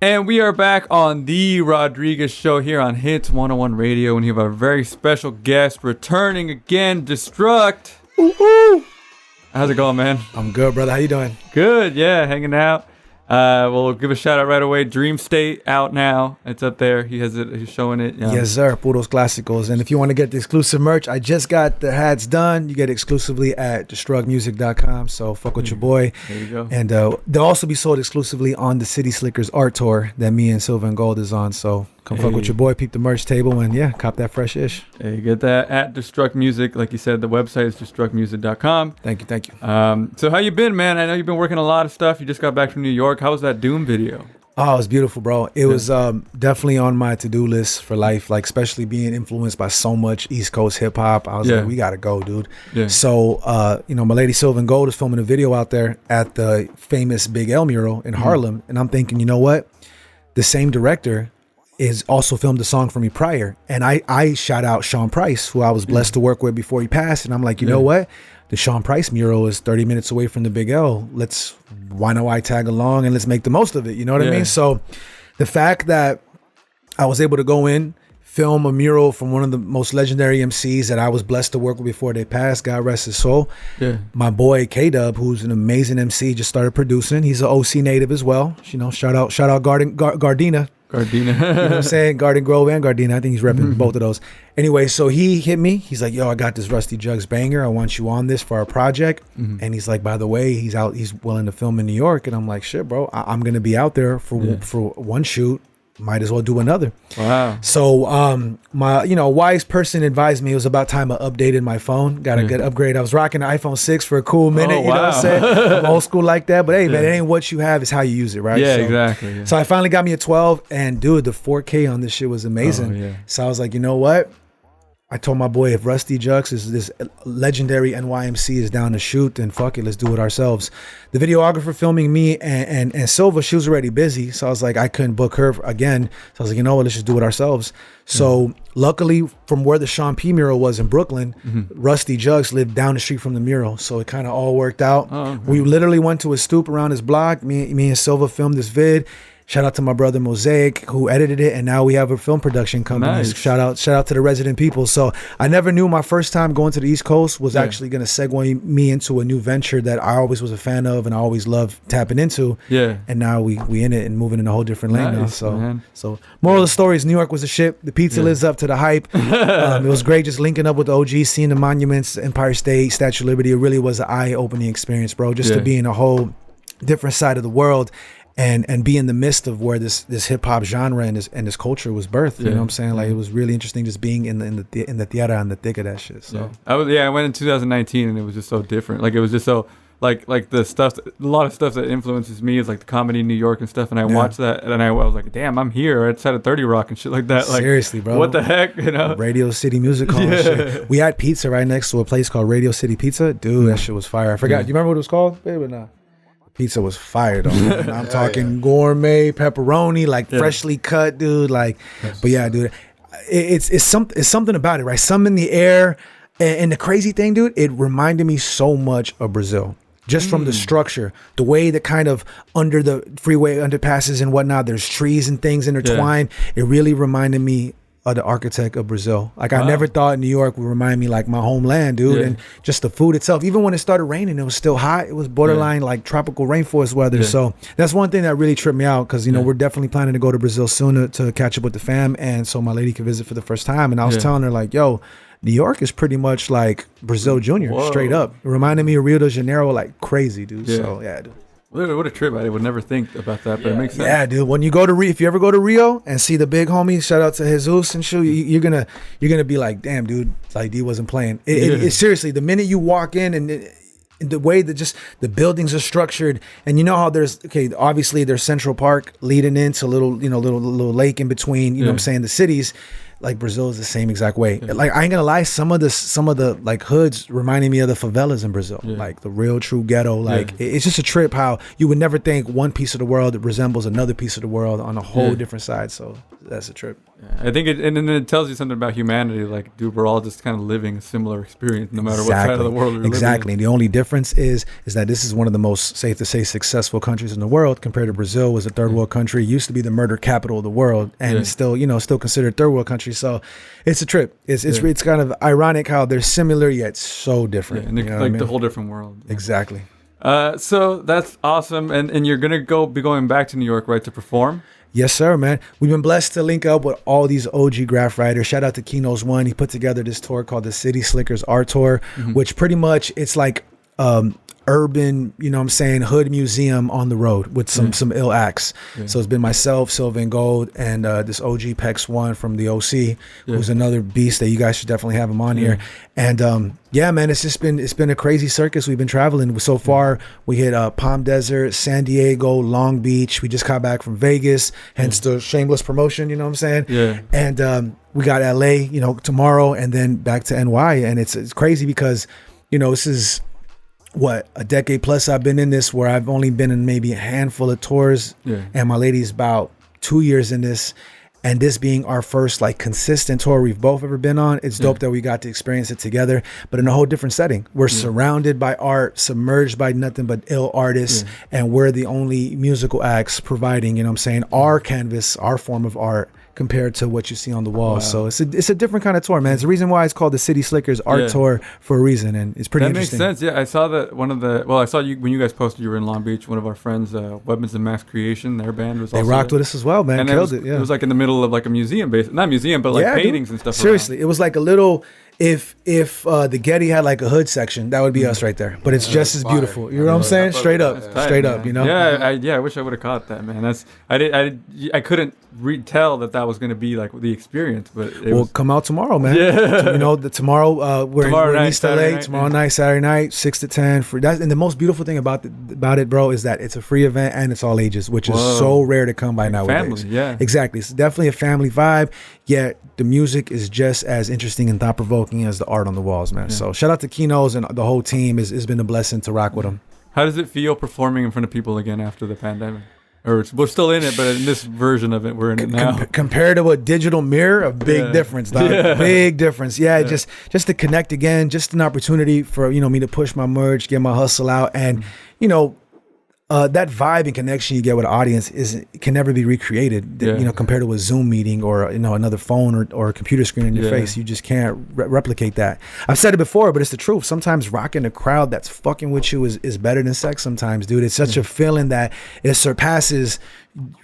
And we are back on the Rodriguez Show here on Hits 101 Radio, and we have a very special guest returning again, Destruct. Woo-hoo. How's it going, man? I'm good, brother. How you doing? Good, yeah, hanging out. We'll give a shout out right away. Dream State out now. It's up there. He's showing it. Yes, sir. Puros Clásicos. And if you want to get the exclusive merch, I just got the hats done. You get it exclusively at destructmusic.com. So fuck with your boy. There you go. And they'll also be sold exclusively on the City Slickers art tour that me and Silver and Gold is on. So come fuck with your boy, peep the merch table, and yeah, cop that fresh ish. Hey, you get that at Destruct Music. Like you said, the website is destructmusic.com. Thank you. So how you been, man? I know you've been working a lot of stuff. You just got back from New York. How was that Doom video? Oh, it was beautiful, bro. It was definitely on my to-do list for life, like especially being influenced by so much East Coast hip hop. I was like, we gotta go, dude. Yeah. So, my lady Silver and Gold is filming a video out there at the famous Big L mural in Harlem, and I'm thinking, you know what? The same director is also filmed a song for me prior, and I shout out Sean Price, who I was blessed to work with before he passed, and I'm like, you know what? The Sean Price mural is 30 minutes away from the Big L. Why don't I tag along and let's make the most of it? You know what I mean? So the fact that I was able to go in, film a mural from one of the most legendary MCs that I was blessed to work with before they passed, God rest his soul. Yeah. My boy K-Dub, who's an amazing MC, just started producing. He's an OC native as well. You know, shout out Gardena. You know what I'm saying? Garden Grove and Gardena. I think he's repping both of those. Anyway, so he hit me. He's like, yo, I got this Rusty Jugs banger. I want you on this for our project. And he's like, by the way, he's willing to film in New York. And I'm like, shit, bro, I'm going to be out there for one shoot. Might as well do another. Wow. So my wise person advised me it was about time I updated my phone. Got a good upgrade. I was rocking the iPhone 6 for a cool minute. You know what I'm saying? I'm old school like that. But hey, man, it ain't what you have, it's how you use it, right? Yeah, so, exactly. Yeah. So I finally got me a 12, and dude, the 4K on this shit was amazing. So I was like, you know what? I told my boy, if Rusty Jugs is this legendary NYMC is down to shoot, then fuck it, let's do it ourselves. The videographer filming me and Silva, she was already busy. So I was like, I couldn't book her again. So I was like, you know what, let's just do it ourselves. So luckily, from where the Sean P mural was in Brooklyn, Rusty Jugs lived down the street from the mural. So it kind of all worked out. We literally went to a stoop around his block. Me and Silva filmed this vid. Shout out to my brother Mosaic, who edited it, and now we have a film production company. Nice. Shout out to the resident people. So I never knew my first time going to the East Coast was actually going to segue me into a new venture that I always was a fan of and I always loved tapping into. Yeah. And now we in it and moving in a whole different lane now. So moral of the story is New York was a ship. The pizza lives up to the hype. It was great just linking up with the OGs, seeing the monuments, Empire State, Statue of Liberty. It really was an eye-opening experience, bro. Just to be in a whole different side of the world. And be in the midst of where this hip hop genre and this culture was birthed. You know what I'm saying? Like it was really interesting just being in the tierra and the thick of that shit. So I went in 2019 and it was just so different. Like it was just so like the stuff, a lot of stuff that influences me is like the comedy in New York and stuff. And I watched that and I was like, damn, I'm here. It's at a 30 Rock and shit like that. Like seriously, bro. What the heck, you know? Radio City Music Hall and shit. We had pizza right next to a place called Radio City Pizza. Dude, that shit was fire. I forgot. Do you remember what it was called? Baby, nah. Pizza was fire though. I'm talking gourmet pepperoni, like freshly cut, dude. Like, but yeah, dude, it's something about it, right? Something in the air, and the crazy thing, dude, it reminded me so much of Brazil, just from the structure, the way that kind of under the freeway underpasses and whatnot, there's trees and things intertwined. It really reminded me of the architect of Brazil. Like I never thought New York would remind me like my homeland, dude. And just the food itself, even when it started raining, it was still hot. It was borderline like tropical rainforest weather. So that's one thing that really tripped me out because, you know, we're definitely planning to go to Brazil soon to catch up with the fam. And so my lady could visit for the first time. And I was telling her like, yo, New York is pretty much like Brazil Junior, straight up. It reminded me of Rio de Janeiro like crazy, dude. So yeah, dude. What a trip. I would never think about that, but it makes sense. Yeah, dude. When you go to if you ever go to Rio and see the big homie, shout out to Jesus and shit, you're gonna be like, damn, dude, like D wasn't playing. It seriously, the minute you walk in and the way that just the buildings are structured, and you know how there's obviously there's Central Park leading into little lake in between, you know what I'm saying, the cities. Like Brazil is the same exact way. Like I ain't gonna lie, some of the like hoods reminding me of the favelas in Brazil, like the real true ghetto. Like it's just a trip how you would never think one piece of the world resembles another piece of the world on a whole different side. So That's a trip. Yeah, I think and then it tells you something about humanity. Like, dude, we're all just kind of living a similar experience, no matter what side of the world we're living in. Exactly. The only difference is that this is one of the most, safe to say, successful countries in the world compared to Brazil, was a third world country. It used to be the murder capital of the world, and it's still, still considered third world country. So it's a trip. It's kind of ironic how they're similar yet so different. And they're like the whole different world. Exactly. So that's awesome. And you're going to be going back to New York, right, to perform? Yes, sir, man. We've been blessed to link up with all these OG graph writers. Shout out to Keno's One. He put together this tour called the City Slickers Art Tour, which pretty much, it's like urban, hood museum on the road with some ill acts. So it's been myself, Sylvan Gold, and this OG Pex One from the OC, who's another beast that you guys should definitely have him on here. And man, it's been a crazy circus. We've been traveling so far. We hit Palm Desert, San Diego, Long Beach. We just got back from Vegas, hence the shameless promotion, you know what I'm saying? Yeah. And we got LA, tomorrow, and then back to NY. And it's crazy because, this is a decade plus I've been in this, where I've only been in maybe a handful of tours, and my lady's about 2 years in this, and this being our first like consistent tour we've both ever been on. It's dope that we got to experience it together, but in a whole different setting. We're surrounded by art, submerged by nothing but ill artists, and we're the only musical acts providing, our canvas, our form of art, compared to what you see on the wall. Wow. So it's a different kind of tour, man. It's the reason why it's called the City Slickers Art Tour, for a reason, and it's pretty interesting. That makes sense. Yeah, I saw that I saw you when you guys posted you were in Long Beach. One of our friends, Weapons of Mass Creation, their band was also rocked there. with us as well, man. And Killed it. Yeah, it was like in the middle of like a museum, not museum, but like paintings and stuff. Seriously, it was like a little. If the Getty had like a hood section, that would be us right there. But it's just as beautiful. You know what I'm saying? Straight up, Yeah, I wish I would have caught that, man. I couldn't tell that was going to be like the experience, but we'll come out tomorrow, man. Yeah, tomorrow we're in East LA. Tomorrow night, Saturday night, 6 to 10. And the most beautiful thing about it, bro, is that it's a free event and it's all ages, which is so rare to come by nowadays. Family, exactly. It's definitely a family vibe. Yet the music is just as interesting and thought provoking as the art on the walls, man. So shout out to Keno's and the whole team. It's been a blessing to rock with them. How does it feel performing in front of people again after the pandemic? Or we're still in it, but in this version of it, we're in it now. Compared to a digital mirror, a big difference, dog. Big difference. Just to connect again, just an opportunity for me to push my merch, get my hustle out, and that vibe and connection you get with the audience can never be recreated. Compared to a Zoom meeting or another phone or a computer screen in your face. You just can't replicate that. I've said it before, but it's the truth. Sometimes rocking a crowd that's fucking with you is better than sex. Sometimes, dude, it's such a feeling that it surpasses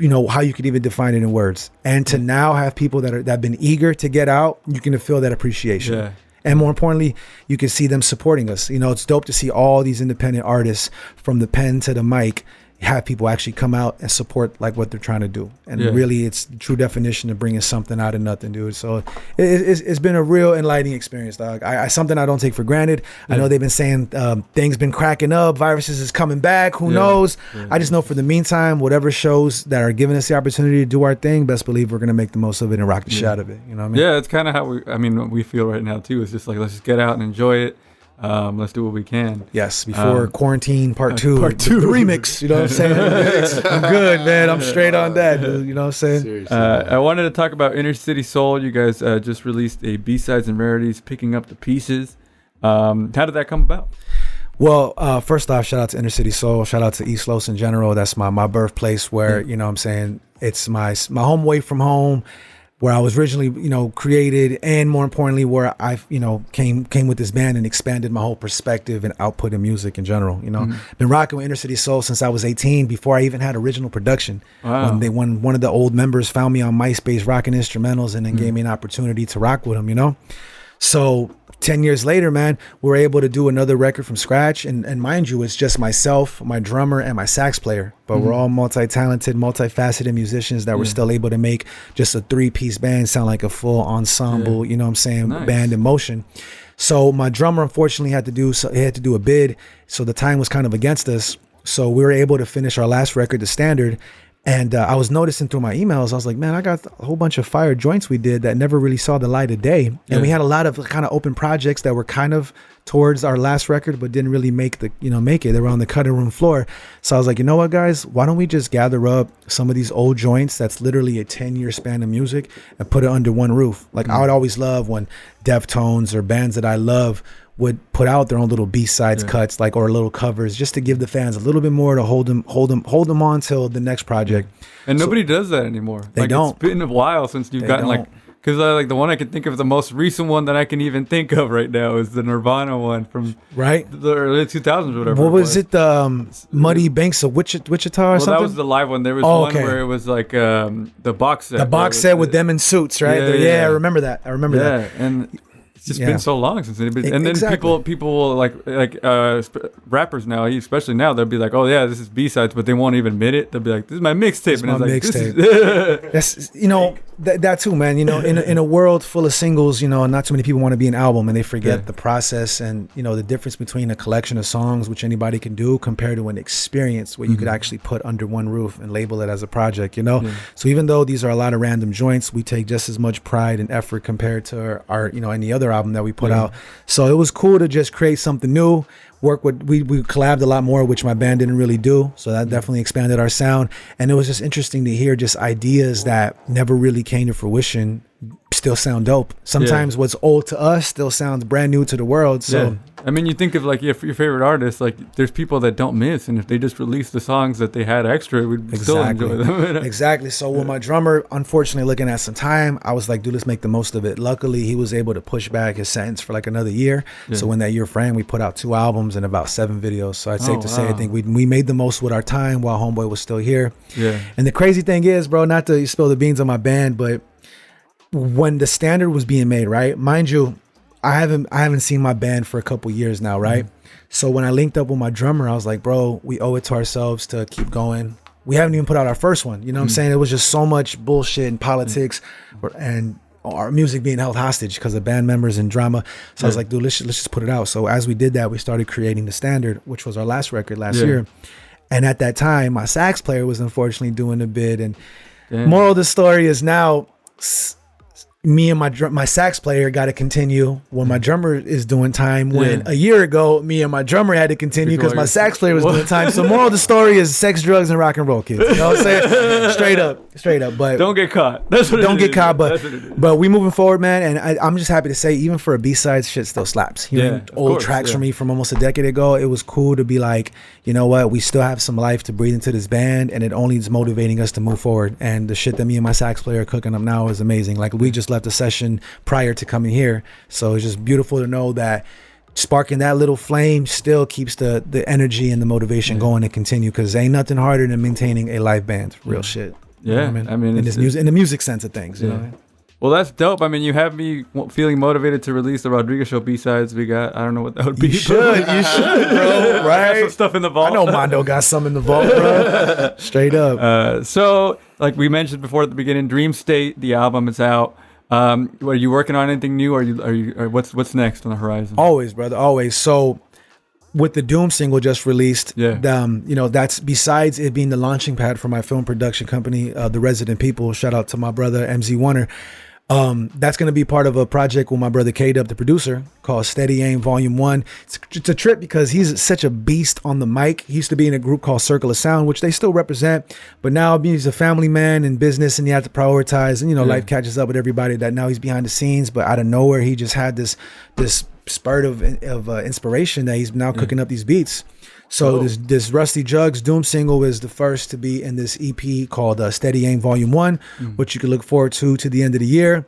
how you could even define it in words. And to now have people that have been eager to get out, you can feel that appreciation. And more importantly, you can see them supporting us. It's dope to see all these independent artists, from the pen to the mic, have people actually come out and support like what they're trying to do. And really, it's the true definition of bringing something out of nothing, dude. So it's been a real enlightening experience, dog. Something I don't take for granted. I know they've been saying things been cracking up, viruses is coming back, who knows? I just know for the meantime, whatever shows that are giving us the opportunity to do our thing, best believe we're going to make the most of it and rock the shit out of it. You know what I mean? Yeah, it's kind of how we feel right now too. It's just like, let's just get out and enjoy it. Let's do what we can. Yes, before quarantine part two, the remix. You know what I'm saying? I'm good, man. I'm straight on that, dude. You know what I'm saying? Seriously, I wanted to talk about Inner City Soul. You guys just released a B-Sides and Rarities, Picking Up the Pieces. How did that come about? Well, first off, shout out to Inner City Soul. Shout out to East Los in general. That's my birthplace, where you know what I'm saying, it's my home away from home, where I was originally, created, and more importantly, where I, came with this band and expanded my whole perspective and output in music in general. Been rocking with Inner City Soul since I was 18, before I even had original production. Wow. When one of the old members found me on MySpace rocking instrumentals and then gave me an opportunity to rock with them, So 10 years later, man, we're able to do another record from scratch. And mind you, it's just myself, my drummer, and my sax player. But we're all multi-talented, multifaceted musicians that were still able to make just a 3-piece band sound like a full ensemble, you know what I'm saying, nice. Band in motion. So my drummer unfortunately had to do a bid. So the time was kind of against us. So we were able to finish our last record, The Standard. And I was noticing through my emails, I was like, man, I got a whole bunch of fire joints we did that never really saw the light of day. And we had a lot of kind of open projects that were kind of towards our last record, but didn't really make it. They were on the cutting room floor. So I was like, you know what, guys, why don't we just gather up some of these old joints that's literally a 10-year span of music and put it under one roof? Like I would always love when Deftones or bands that I love would put out their own little B-sides cuts, like, or little covers, just to give the fans a little bit more to hold them on till the next project. And nobody does that anymore. They don't. It's been a while since you've gotten like, because like the one I can think of, the most recent one that I can even think of right now is the Nirvana one from the early 2000s or whatever. What was it? Muddy Banks of Wichita or something? That was the live one. There was one where it was like the box set. The box set with them in suits, right? I remember that. I remember that. And it's just been so long since anybody. And then people will like rappers now, especially now, they'll be like, "Oh yeah, this is B-sides," but they won't even admit it. They'll be like, "This is my mixtape," and it's like, "This is." That's that too, man. In a world full of singles, not too many people want to be an album, and they forget the process and the difference between a collection of songs, which anybody can do, compared to an experience where you could actually put under one roof and label it as a project. So even though these are a lot of random joints, we take just as much pride and effort compared to our any other album that we put out. So it was cool to just create something new. We collabed a lot more, which my band didn't really do. So that definitely expanded our sound. And it was just interesting to hear just ideas that never really came to fruition still sound dope. Sometimes what's old to us still sounds brand new to the world. So I mean, you think of like your favorite artists, like there's people that don't miss, and if they just released the songs that they had extra, we'd still enjoy them. Exactly. So with my drummer, unfortunately, looking at some time, I was like, dude, let's make the most of it. Luckily, he was able to push back his sentence for like another year. So when that year framed, we put out 2 albums and about 7 videos. So I'd safe to say, I think we made the most with our time while Homeboy was still here. Yeah. And the crazy thing is, bro, not to spill the beans on my band, but when the standard was being made, right? Mind you, I haven't seen my band for a couple years now, right? So when I linked up with my drummer, I was like, bro, we owe it to ourselves to keep going. We haven't even put out our first one. You know what I'm saying? It was just so much bullshit and politics and our music being held hostage because of band members and drama. So I was like, dude, let's just put it out. So as we did that, we started creating The Standard, which was our last record last year. And at that time, my sax player was unfortunately doing a bid. And moral of the story is now me and my sax player got to continue when my drummer is doing time, when a year ago me and my drummer had to continue because my sax player was doing time. So moral of the story is sex, drugs, and rock and roll, kids. You know what I'm saying? Straight up. But don't get caught. That's what don't get caught. But we moving forward, man. And I'm just happy to say, even for a B-sides, shit still slaps. Hearing old tracks from me from almost a decade ago, it was cool to be like, you know what, we still have some life to breathe into this band, and it only is motivating us to move forward. And the shit that me and my sax player are cooking up now is amazing. Like, we just left a session prior to coming here, so it's just beautiful to know that sparking that little flame still keeps the energy and the motivation going to continue, because ain't nothing harder than maintaining a live band. Real shit. Yeah, I mean in the music sense of things, you know. Well, that's dope. I mean, you have me feeling motivated to release the Rodriguez Show B-sides. We got, I don't know what that would be. You should, bro. Right? Got some stuff in the vault. I know Mondo got some in the vault, bro. Straight up. So, like we mentioned before at the beginning, Dream State, the album is out. Are you working on anything new? Or what's next on the horizon? Always, brother. Always. So, with the Doom single just released, that's, besides it being the launching pad for my film production company, The Resident People. Shout out to my brother MZ Warner. That's going to be part of a project with my brother K-Dub, the producer, called Steady Aim Volume 1. It's a trip because he's such a beast on the mic. He used to be in a group called Circle of Sound, which they still represent, but now he's a family man in business, and you have to prioritize, and life catches up with everybody, that now he's behind the scenes, but out of nowhere he just had this spurt of inspiration that he's now cooking up these beats. So this Rusty Jugs Doom single is the first to be in this EP called Steady Aim Volume 1, which you can look forward to the end of the year.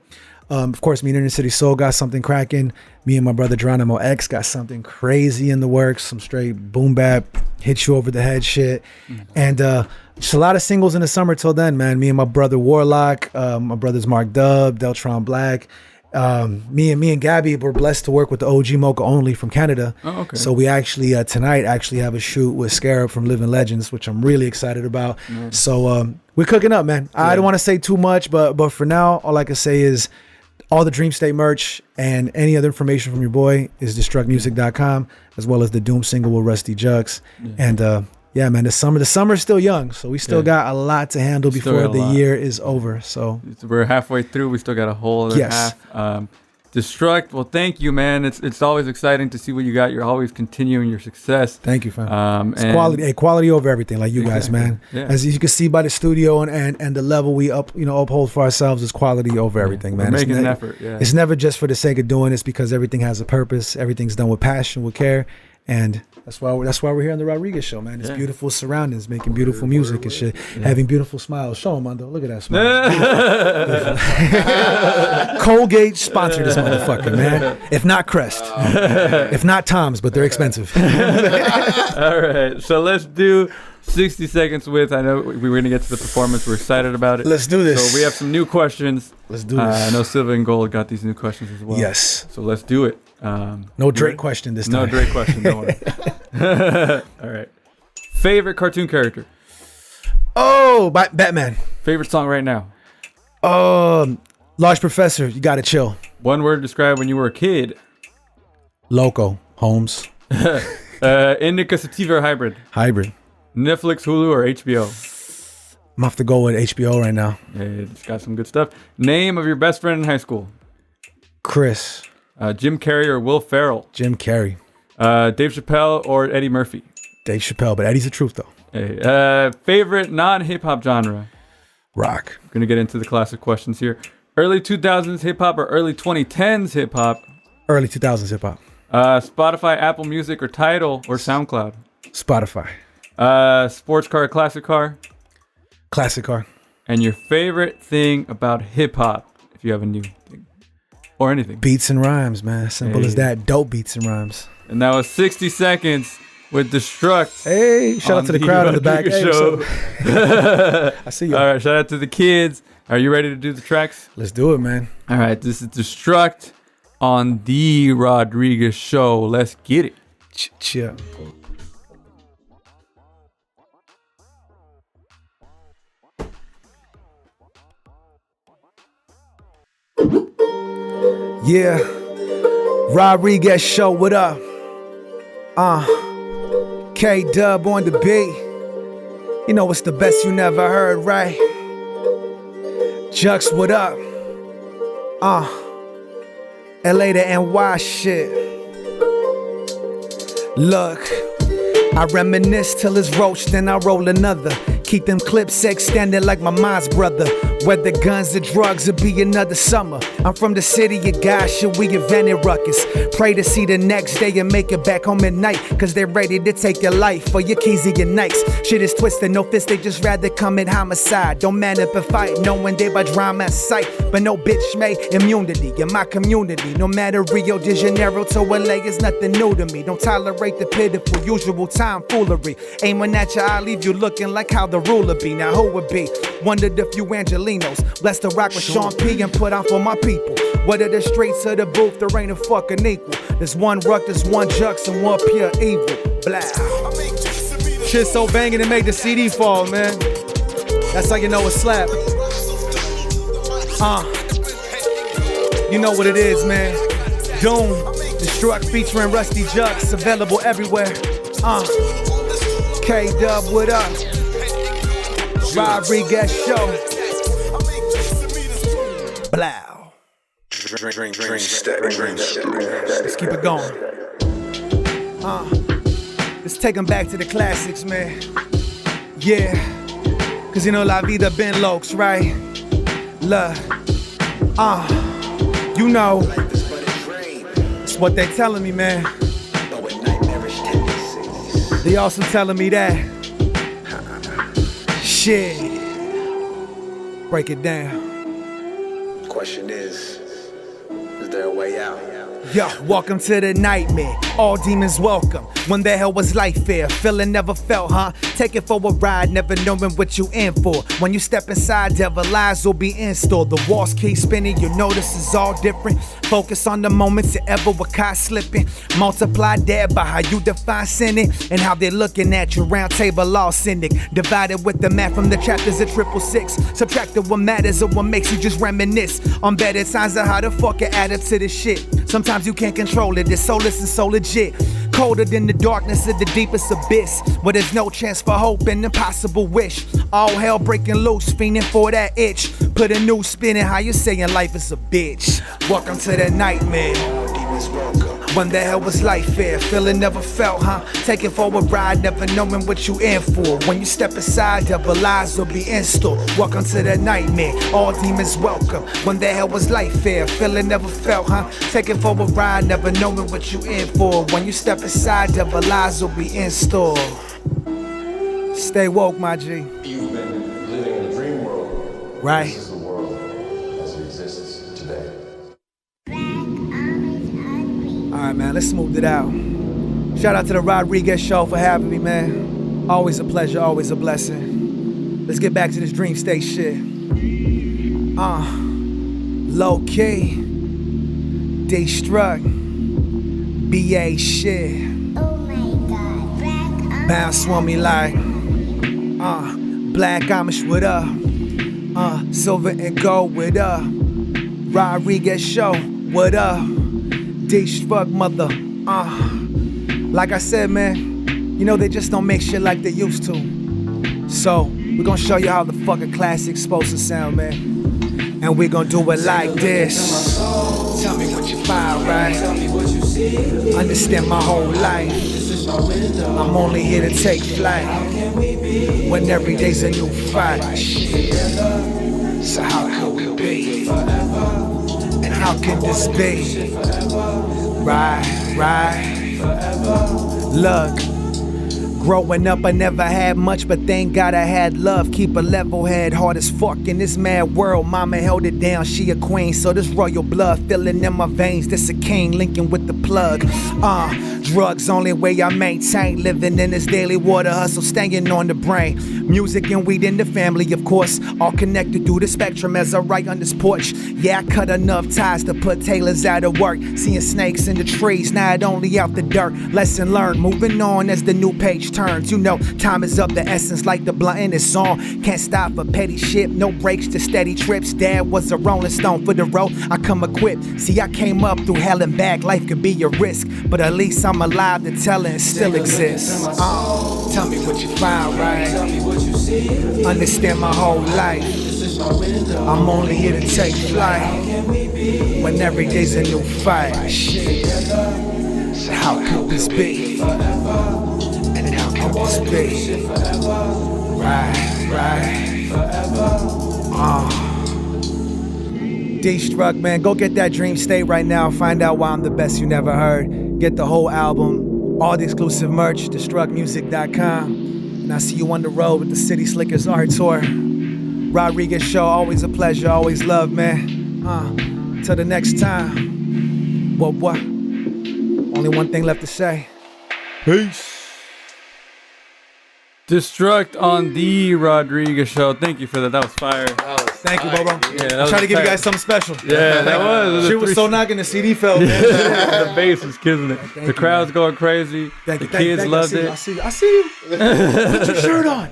Of course, me and Inner City Soul got something cracking. Me and my brother Geronimo X got something crazy in the works, some straight boom bap, hit you over the head shit. And just a lot of singles in the summer till then, man. Me and my brother Warlock, my brothers Mark Dub, Deltron Black. Me and Gabby were blessed to work with the OG Mocha Only from Canada. Oh, okay. So we actually tonight have a shoot with Scarab from Living Legends, which I'm really excited about. So we're cooking up, man. I don't want to say too much, but for now, all I can say is all the Dream State merch and any other information from your boy is destructmusic.com, as well as the Doom single with Rusty Jugs. And Yeah, man. The summer's still young, so we still got a lot to handle before the year is over. So we're halfway through. We still got a whole other half. Destruct. Well, thank you, man. It's always exciting to see what you got. You're always continuing your success. Thank you, fam. It's quality over everything, like you guys, man. Yeah. As you can see by the studio and the level we uphold for ourselves, is quality over everything, man. We're making an effort. Yeah. It's never just for the sake of doing this, because everything has a purpose. Everything's done with passion, with care, and that's why we're here on the Rodriguez Show, man. It's beautiful surroundings, making beautiful music and shit, having beautiful smiles. Show them, Mondo. Look at that smile. Colgate sponsored this motherfucker, man. If not Crest, if not Tom's, but they're expensive. All right, so let's do 60 seconds with. I know we were going to get to the performance. We're excited about it. Let's do this. So we have some new questions. Let's do this. I know Silva and Gold got these new questions as well. Yes. So let's do it. No Drake question this time. No Drake question. Don't worry. All right. Favorite cartoon character? Oh, Batman. Favorite song right now? Large Professor. You gotta chill. One word to describe when you were a kid? Loco. Holmes. Indica, sativa, or hybrid? Hybrid. Netflix, Hulu, or HBO? I'm have to go with HBO right now. Yeah, it's got some good stuff. Name of your best friend in high school? Chris. Jim Carrey or Will Ferrell? Jim Carrey. Dave Chappelle or Eddie Murphy? Dave Chappelle, but Eddie's the truth though. Hey, favorite non-hip hop genre? Rock. I'm gonna get into the classic questions here. Early 2000s hip hop or early 2010s hip hop? Early 2000s hip hop. Spotify, Apple Music, or Tidal or SoundCloud? Spotify. Sports car, classic car? Classic car. And your favorite thing about hip hop, if you have a new thing or anything? Beats and rhymes, man. Simple as that. Dope beats and rhymes. And that was 60 seconds with Destruct. Hey, shout out to the crowd on the back. Hey, I see you. All right, shout out to the kids. Are you ready to do the tracks? Let's do it, man. All right, this is Destruct on the Rodriguez Show. Let's get it. Chill. Yeah, Rodriguez Show, what up? K-Dub on the beat. You know it's the best you never heard, right? Jux, what up? LA to NY shit. Look, I reminisce till it's roached, then I roll another. Keep them clips extended like my mom's brother. Whether guns or drugs, it'll be another summer. I'm from the city of God, shit, we invented ruckus. Pray to see the next day and make it back home at night, cause they're ready to take your life for your keys and your nights. Shit is twisted, no fist, they just rather commit homicide. Don't man up and fight, knowing they by drama at sight. But no bitch made immunity in my community. No matter Rio de Janeiro to LA, is nothing new to me. Don't tolerate the pitiful, usual tomfoolery. Aiming at you, I'll leave you looking like how the ruler be. Now who would be? Wondered if you Angelinos. Blessed to rock with Sean P and put on for my people. Whether the streets or the booth, there ain't a fucking equal. There's one ruck, there's one jux, and one pure evil. Blah. Shit so banging it made the CD fall, man. That's how you know it's slap. You know what it is, man. Doom, Destruct featuring Rusty Jux, available everywhere. K-Dub, what up? Rodriguez Show. Blow. Let's keep it going. Let's take them back to the classics, man. Yeah. Cause you know La Vida been lokes, right? Look. You know. It's what they telling me, man. They also telling me that. Shit. Break it down. Question is there a way out? Yo, welcome to the nightmare. All demons welcome. When the hell was life fair? Feeling never felt, huh? Take it for a ride, never knowing what you in for. When you step inside, devil eyes will be in store. The walls keep spinning, you notice it's all different. Focus on the moments you ever were caught slipping. Multiply that by how you define sinning and how they're looking at you. Round table law cynic. Divided with the math from the chapters of 666. Subtracted what matters or what makes you just reminisce on better times of how the fuck it add up to this shit. Sometimes you can't control it, it's soulless and so legit. Colder than the darkness of the deepest abyss, where there's no chance for hope and impossible wish. All hell breaking loose, fiending for that itch. Put a new spin in how you saying life is a bitch. Welcome to the nightmare. Demons welcome. When the hell was life fair? Feeling never felt, huh? Taking for a ride, never knowing what you in for. When you step aside, devil eyes will be in store. Welcome to the nightmare, all demons welcome. When the hell was life fair? Feeling never felt, huh? Taking for a ride, never knowing what you in for. When you step aside, devil eyes will be in store. Stay woke, my G. You've been living in a dream world. Right. This is the world as it exists today. Alright, man, let's smooth it out. Shout out to the Rodriguez Show for having me, man. Always a pleasure, always a blessing. Let's get back to this dream state shit. Low key, Destruct, BA shit. Oh my God, black Bounce on me like, Black Amish with silver and gold with Rodriguez Show, what up? Destruct mother, Like I said, man, you know they just don't make shit like they used to. So, we're gonna show you how the fucking classic's supposed to sound, man. And we're gonna do it like this. Tell me what you find, right? Understand my whole life. I'm only here to take flight. When every day's a new fight. So how could we be? And how can this be? Right. Look. Growing up, I never had much, but thank God I had love. Keep a level head, hard as fuck in this mad world. Mama held it down, she a queen, so this royal blood filling in my veins. This a king linking with the plug. Drugs only way I maintain. Living in this daily water hustle, staying on the brain. Music and weed in the family, of course. All connected through the spectrum as I write on this porch. Yeah, I cut enough ties to put tailors out of work. Seeing snakes in the trees, now it only out the dirt. Lesson learned, moving on as the new page turns. You know, time is up, the essence like the blunt in it's on. Can't stop for petty shit, no breaks to steady trips. Dad was a rolling stone for the road, I come equipped. See, I came up through hell and back, life could be a risk, but at least I'm alive to tell it and still exists. Tell me what you find, right? Understand my whole life. I'm only here to take flight. When every day's a new fight. So how could this be? And how could this be? Right. Destruct, man, go get that dream state right now. Find out why I'm the best you never heard. Get the whole album, all the exclusive merch, destructmusic.com. And I see you on the road with the City Slickers Art Tour. Rodriguez Show, always a pleasure, always love, man. Till the next time. What? Only one thing left to say. Peace. Destruct on the Rodriguez Show. Thank you for that. That was fire. Thank you, Bobo. Yeah, I tried to give you guys something special. Yeah, that was. She was so knocking the CD fell, man. The bass was killing it. The crowd's going crazy. The kids loved it. I see you. Put your shirt on.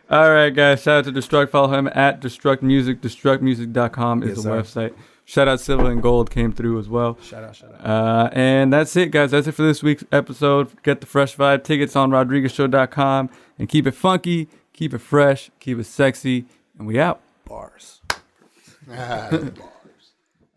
All right, guys. Shout out to Destruct. Follow him at Destruct Music. DestructMusic.com is the website. Shout out Silver and Gold came through as well. Shout out. And that's it, guys. That's it for this week's episode. Get the Fresh Vibe tickets on RodriguezShow.com. And keep it funky, keep it fresh, keep it sexy, and we out. Bars. Bars.